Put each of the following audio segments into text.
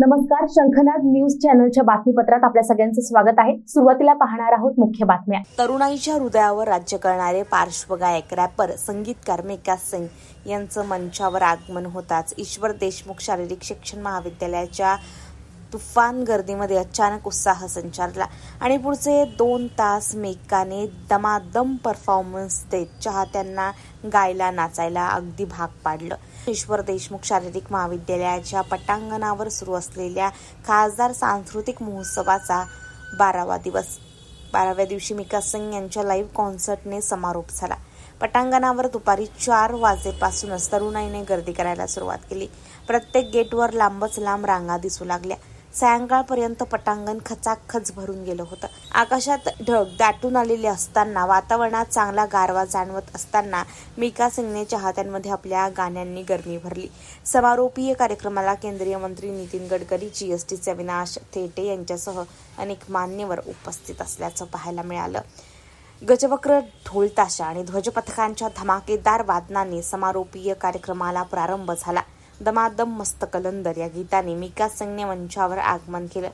नमस्कार, शंखनाद न्यूज चॅनलच्या बातमीपत्रात आपल्या सगळ्यांचं स्वागत आहे। सुरुवातीला पाहणार आहोत मुख्य बातम्या। तरुणाईच्या हृदयावर राज्य करणारे पार्श्वगायक रॅपर संगीतकार मिका सिंग यांचं मंचावर आगमन होताच ईश्वर देशमुख शारीरिक शिक्षण महाविद्यालयाच्या तुफान गर्दीमध्ये अचानक उत्साह संचारला आणि पुढचे 2 तास मिकाने दमादम परफॉर्मन्स देत चाहत्यांना गायला नाचायला अगदी भाग पाडलं। ईश्वर देशमुख शारीरिक महाविद्यालयाच्या पटांगणावर सुरू असलेल्या खासदार सांस्कृतिक महोत्सवाचा 12वा दिवस 12व्या दिवशी मिका सिंग यांच्या लाईव्ह कॉन्सर्टने समारोप झाला। पटांगणावर दुपारी 4 वाजेपासूनच तरुणाईने गर्दी करायला सुरुवात केली। प्रत्येक गेटवर लांबच लांब रांगा दिसू लागल्या। सायंकाळपर्यंत पटांगण खचाखच भरून गेलं होतं। आकाशात ढग दाटून आलेले असताना वातावरणात चांगला गारवा जाणवत असताना मिका सिंगने चाहत्यांमध्ये आपल्या गाण्यांनी गरमी भरली। समारोपीय कार्यक्रमाला केंद्रीय मंत्री नितीन गडकरी, जीएसटीचे अविनाश थेटे यांच्यासह अनेक मान्यवर उपस्थित असल्याचं पाहायला मिळालं। गजवक्र, ढोलताशा आणि ध्वजपथकांच्या धमाकेदार वादनाने समारोपीय कार्यक्रमाला प्रारंभ झाला। दमादम मस्त कलंदर या गीताने मिका सिंगने मंचावर आगमन केलं।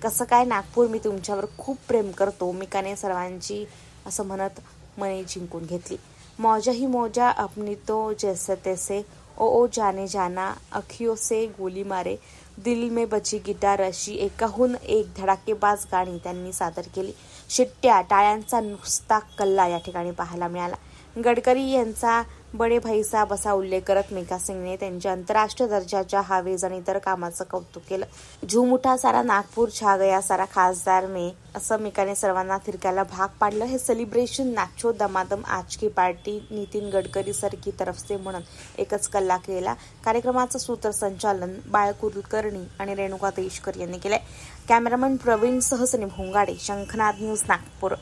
कसं काय नागपूर, मी तुमच्यावर खूप प्रेम करतो, मिकाने सर्वांची असं म्हणत मने जिंकून घेतली। मौजा ही मौजा अपनी तो जैसे तैसे, ओ जाने जाना, अखियों से गोली मारे, दिल में बची गिटार अशी एकाहून एक धडाकेबाज गाणी त्यांनी सादर केली। शिट्ट्या, टाळ्यांचा नुसता कल्ला या ठिकाणी पाहायला मिळाला। गडकरी यांचा बडे भाईसा बसा उल्लेख करत मिका सिंगने त्यांच्या आंतरराष्ट्रीय दर्जाच्या हावेज आणि इतर कामाचं कौतुक केलं। झूम उठा सारा नागपूर छा गया सारा खासदार में, असं मिकाने सर्वांना थिरकायला भाग पाडलं। हे सेलिब्रेशन नाचो दमादम आज की पार्टी नितीन गडकरी सर की तरफ से म्हणत एकच कल्ला केला। कार्यक्रमाचं सूत्रसंचालन बाळ कुलकर्णी आणि रेणुका देशकर यांनी केलंय। कॅमेरामन प्रवीण सह सनी भोंगाडे, शंखनाद न्यूज, नागपूर।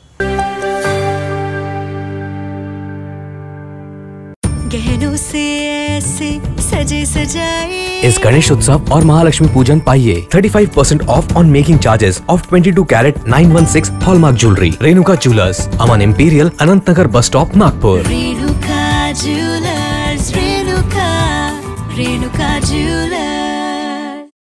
गहनों से ऐसे सजे सजाए इस गणेश उत्सव और महालक्ष्मी पूजन पाइए 35% off on making charges of 22 carat 916 hallmark jewellery. Renuka jewellers, Aman imperial, Anant Nagar bus stop, Nagpur. Renuka